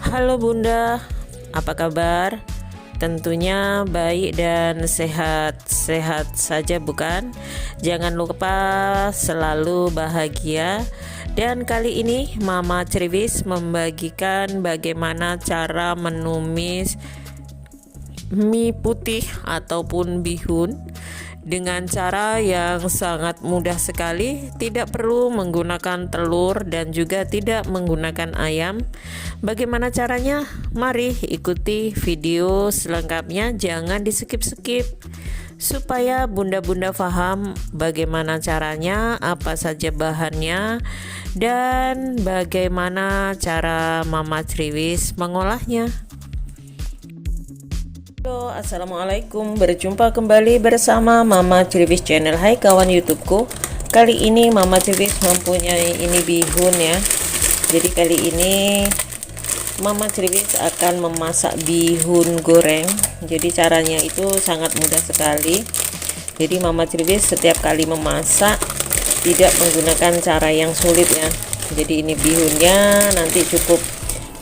Halo Bunda, apa kabar? Tentunya baik dan sehat-sehat saja bukan? Jangan lupa selalu bahagia. Dan kali ini Mama Cerwis membagikan bagaimana cara menumis mie putih ataupun bihun dengan cara yang sangat mudah sekali, tidak perlu menggunakan telur dan juga tidak menggunakan ayam. Bagaimana caranya? Mari ikuti video selengkapnya, jangan di skip-skip supaya bunda-bunda paham bagaimana caranya, apa saja bahannya, dan bagaimana cara Mama Triwis mengolahnya. Halo, assalamualaikum. Berjumpa kembali bersama Mama Cerwis Channel. Hai kawan YouTubeku. Kali ini Mama Cerwis mempunyai ini bihun ya. Jadi kali ini Mama Cerwis akan memasak bihun goreng. Jadi caranya itu sangat mudah sekali. Jadi Mama Cerwis setiap kali memasak tidak menggunakan cara yang sulit ya. Jadi ini bihunnya nanti cukup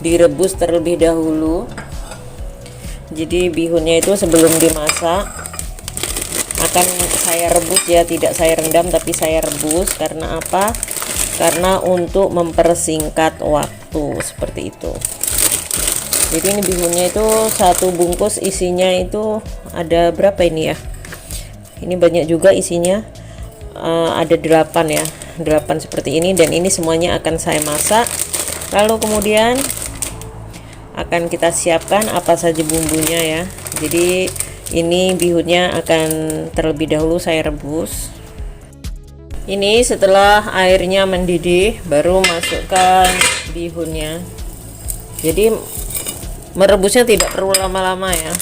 direbus terlebih dahulu. Jadi bihunnya itu sebelum dimasak akan saya rebus ya, tidak saya rendam tapi saya rebus. Karena apa? Karena untuk mempersingkat waktu seperti itu. Jadi ini bihunnya itu satu bungkus isinya itu ada berapa ini ya? Ini banyak juga isinya, ada 8 ya, 8 seperti ini, dan ini semuanya akan saya masak. Lalu kemudian akan kita siapkan apa saja bumbunya ya. Jadi ini bihunnya akan terlebih dahulu saya rebus. Ini setelah airnya mendidih baru masukkan bihunnya. Jadi merebusnya tidak perlu lama-lama ya.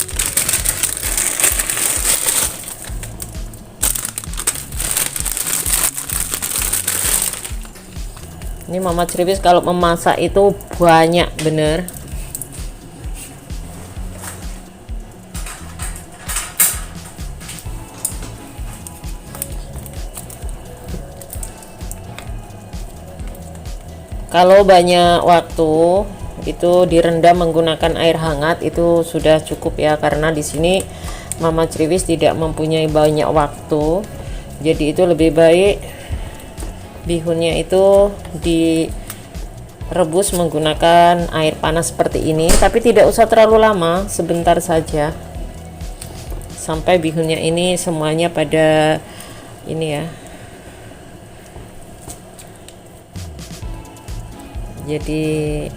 Ini Mama Cerwis kalau memasak itu banyak bener. Kalau banyak waktu itu direndam menggunakan air hangat itu sudah cukup ya, karena di sini Mama Cerwis tidak mempunyai banyak waktu. Jadi itu lebih baik bihunnya itu direbus menggunakan air panas seperti ini, tapi tidak usah terlalu lama, sebentar saja sampai bihunnya ini semuanya pada ini ya. Jadi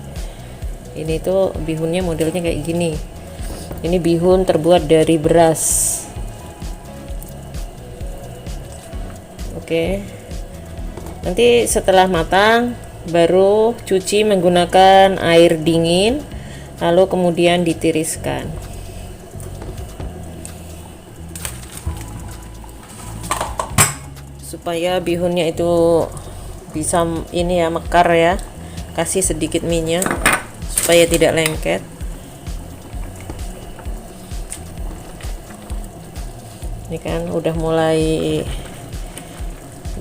ini tuh bihunnya modelnya kayak gini. Ini bihun terbuat dari beras. Oke. Nanti setelah matang baru cuci menggunakan air dingin, lalu kemudian ditiriskan. Supaya bihunnya itu bisa ini ya, mekar ya. Kasih sedikit minyak supaya tidak lengket. Ini kan udah mulai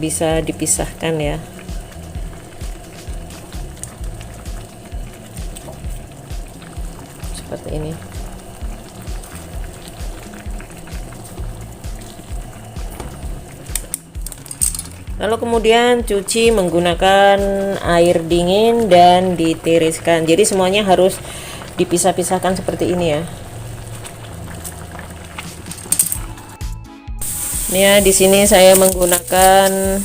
bisa dipisahkan ya. Seperti ini. Lalu kemudian cuci menggunakan air dingin dan ditiriskan. Jadi semuanya harus dipisah-pisahkan seperti ini ya. Ini ya, di sini saya menggunakan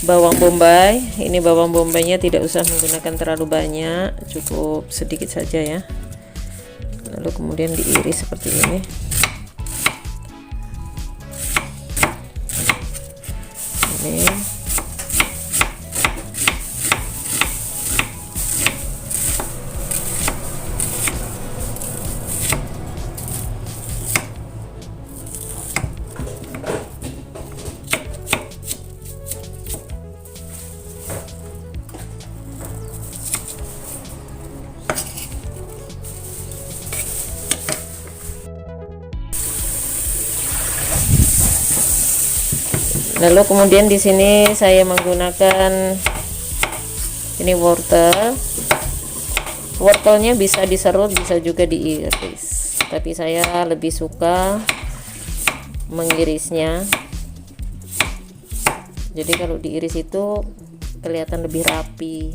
bawang bombay. Ini bawang bombaynya tidak usah menggunakan terlalu banyak, cukup sedikit saja ya. Lalu kemudian diiris seperti ini. Lalu kemudian di sini saya menggunakan ini wortel. Wortelnya bisa diserut, bisa juga diiris, tapi saya lebih suka mengirisnya. Jadi kalau diiris itu kelihatan lebih rapi.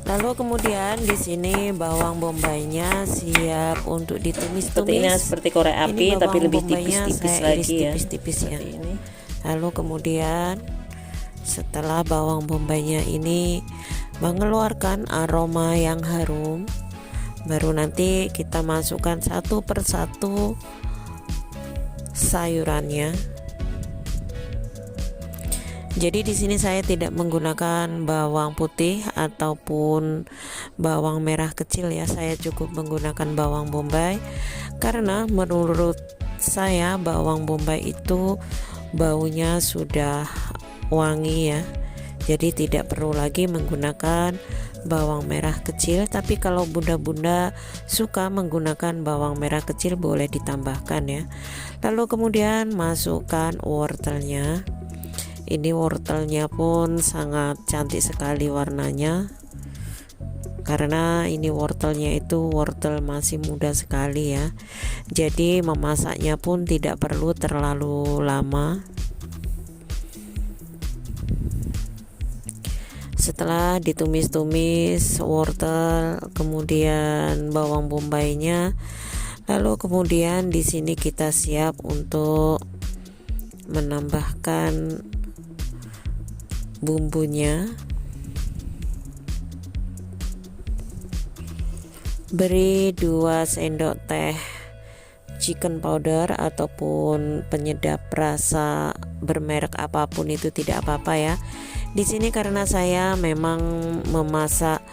Lalu kemudian di sini bawang bombaynya siap untuk ditumis-tumis. Seperti korek api tapi lebih tipis-tipis lagi ya. Tipis-tipis ya. Ini. Lalu kemudian setelah bawang bombaynya ini mengeluarkan aroma yang harum, baru nanti kita masukkan satu persatu sayurannya. Jadi di sini saya tidak menggunakan bawang putih ataupun bawang merah kecil ya. Saya cukup menggunakan bawang bombay karena menurut saya bawang bombay itu baunya sudah wangi ya. Jadi tidak perlu lagi menggunakan bawang merah kecil, tapi kalau bunda-bunda suka menggunakan bawang merah kecil boleh ditambahkan ya. Lalu kemudian masukkan wortelnya. Ini wortelnya pun sangat cantik sekali warnanya, karena ini wortelnya itu wortel masih muda sekali ya. Jadi memasaknya pun tidak perlu terlalu lama. Setelah ditumis-tumis wortel, kemudian bawang bombaynya, lalu kemudian di sini kita siap untuk menambahkan bumbunya. Beri 2 sendok teh chicken powder ataupun penyedap rasa bermerek apapun itu tidak apa-apa ya. Di sini karena saya memang memasak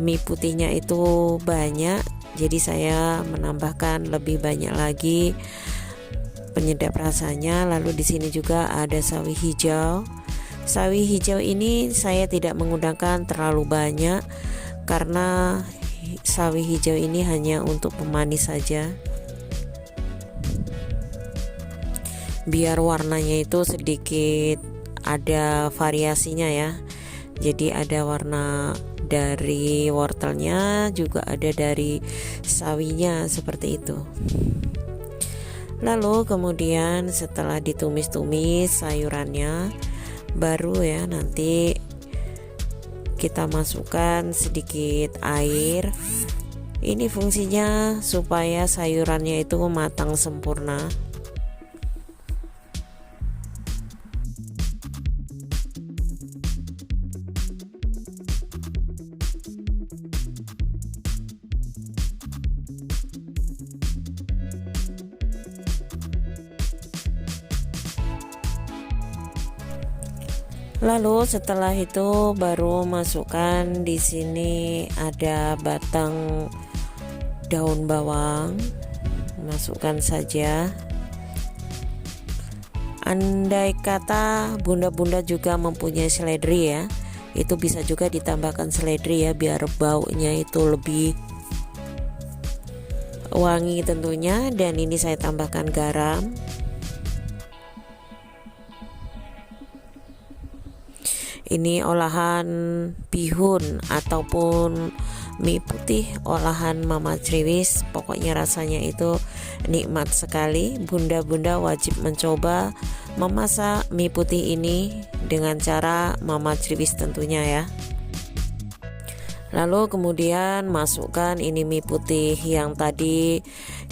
mie putihnya itu banyak, jadi saya menambahkan lebih banyak lagi penyedap rasanya. Lalu di sini juga ada sawi hijau. Sawi hijau ini saya tidak menggunakan terlalu banyak karena sawi hijau ini hanya untuk pemanis saja. Biar warnanya itu sedikit ada variasinya ya. Jadi ada warna dari wortelnya, juga ada dari sawinya seperti itu. Lalu kemudian setelah ditumis-tumis sayurannya, baru ya nanti kita masukkan sedikit air. Ini fungsinya supaya sayurannya itu matang sempurna. Lalu setelah itu baru masukkan, di sini ada batang daun bawang, masukkan saja. Andai kata bunda-bunda juga mempunyai seledri ya, itu bisa juga ditambahkan seledri ya, biar baunya itu lebih wangi tentunya. Dan ini saya tambahkan garam. Ini olahan bihun ataupun mie putih olahan Mama Criwis, pokoknya rasanya itu nikmat sekali. Bunda-bunda wajib mencoba memasak mie putih ini dengan cara Mama Criwis tentunya ya. Lalu kemudian masukkan ini mie putih yang tadi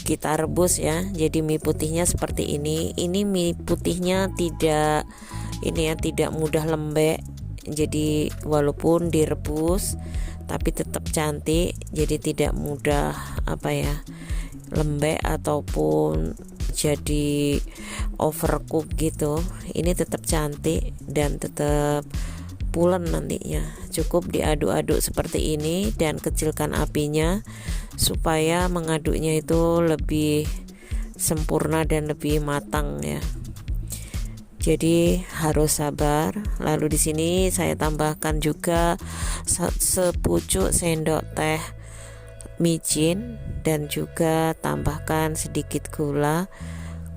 kita rebus ya. Jadi mie putihnya seperti ini. Ini mie putihnya tidak mudah lembek. Jadi walaupun direbus tapi tetap cantik, jadi tidak mudah lembek ataupun jadi overcook gitu. Ini tetap cantik dan tetap pulen nantinya. Cukup diaduk-aduk seperti ini dan kecilkan apinya supaya mengaduknya itu lebih sempurna dan lebih matang ya. Jadi harus sabar. Lalu di sini saya tambahkan juga sepucuk sendok teh micin dan juga tambahkan sedikit gula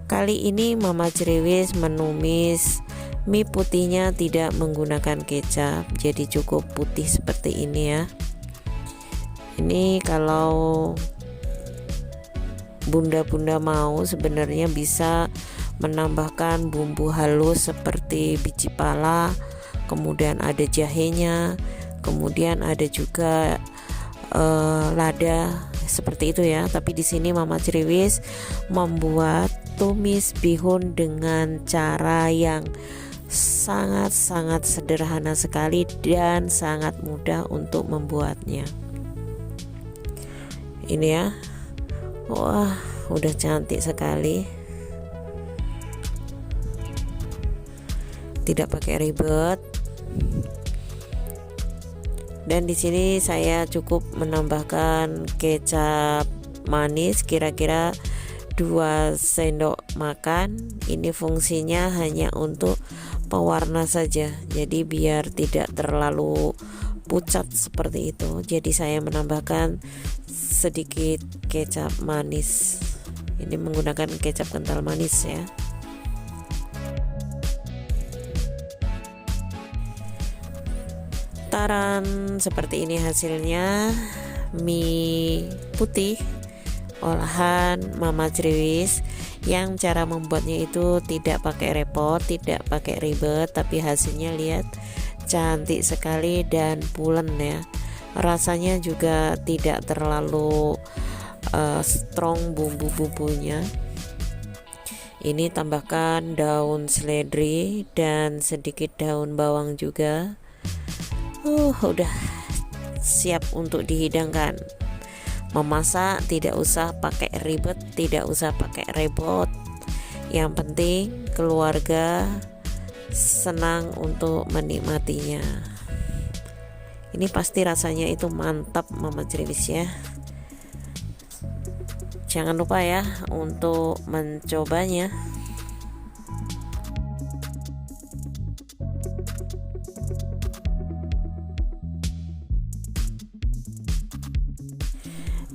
Kali ini Mama Ceriwis menumis mie putihnya tidak menggunakan kecap, jadi cukup putih seperti ini ya. Ini kalau bunda-bunda mau sebenarnya bisa menambahkan bumbu halus seperti biji pala, kemudian ada jahenya, kemudian ada juga lada seperti itu ya. Tapi di sini Mama Ceriwis membuat tumis bihun dengan cara yang sangat-sangat sederhana sekali dan sangat mudah untuk membuatnya. Ini ya, wah udah cantik sekali, tidak pakai ribet. Dan di sini saya cukup menambahkan kecap manis kira-kira 2 sendok makan. Ini fungsinya hanya untuk pewarna saja, jadi biar tidak terlalu pucat seperti itu. Jadi saya menambahkan sedikit kecap manis. Ini menggunakan kecap kental manis ya. Taran, seperti ini hasilnya mie putih olahan Mama Ceriwis, yang cara membuatnya itu tidak pakai repot, tidak pakai ribet, tapi hasilnya lihat cantik sekali dan pulen ya. Rasanya juga tidak terlalu strong bumbu-bumbunya. Ini tambahkan daun seledri dan sedikit daun bawang juga. Udah siap untuk dihidangkan. Memasak tidak usah pakai ribet, tidak usah pakai repot. Yang penting keluarga senang untuk menikmatinya. Ini pasti rasanya itu mantap Mama Ceriwis ya. Jangan lupa ya untuk mencobanya.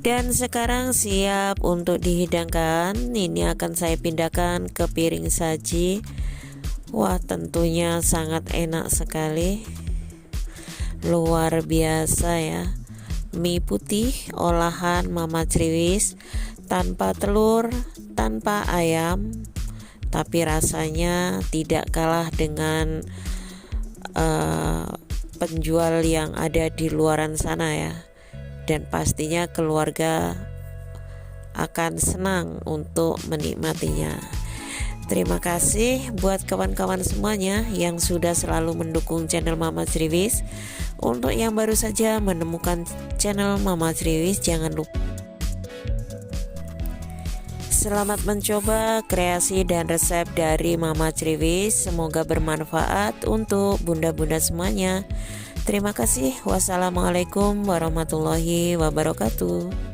Dan sekarang siap untuk dihidangkan. Ini akan saya pindahkan ke piring saji. Wah, tentunya sangat enak sekali, luar biasa ya. Mie putih olahan Mama Ceriwis, tanpa telur, tanpa ayam, tapi rasanya tidak kalah dengan penjual yang ada di luaran sana ya. Dan pastinya keluarga akan senang untuk menikmatinya. Terima kasih buat kawan-kawan semuanya yang sudah selalu mendukung channel Mama Ceriwis. Untuk yang baru saja menemukan channel Mama Ceriwis, jangan lupa selamat mencoba kreasi dan resep dari Mama Ceriwis. Semoga bermanfaat untuk bunda-bunda semuanya. Terima kasih. Wassalamualaikum warahmatullahi wabarakatuh.